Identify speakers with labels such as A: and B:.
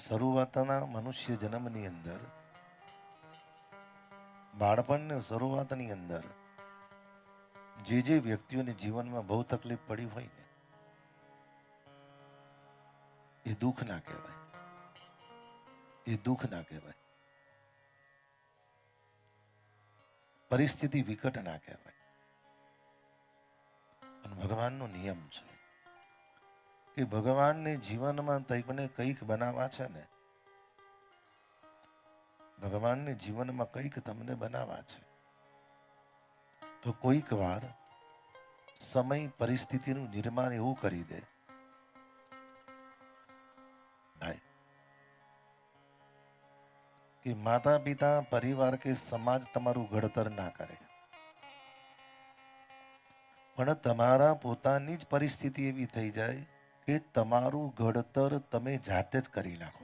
A: શરૂઆતના મનુષ્ય જન્મની અંદર, બાળપણની શરૂઆતની અંદર જે વ્યક્તિઓને જીવનમાં બહુ તકલીફ પડી હોય ને, એ દુઃખ ના કહેવાય, એ દુઃખ ના કહેવાય, પરિસ્થિતિ વિકટ ના કહેવાય. અને ભગવાનનો નિયમ છે કે ભગવાનને જીવનમાં તમને કંઈક બનાવવા છે ને, ભગવાનને જીવનમાં કંઈક તમને બનાવવા છે, તો કોઈક વાર સમય પરિસ્થિતિનું નિર્માણ એવું કરી દે ભાઈ કે માતા પિતા, પરિવાર કે સમાજ તમારું ઘડતર ના કરે, પણ તમારા પોતાની જ પરિસ્થિતિ એવી થઈ જાય કે તમારું ઘડતર તમે જાતે જ કરી નાખો.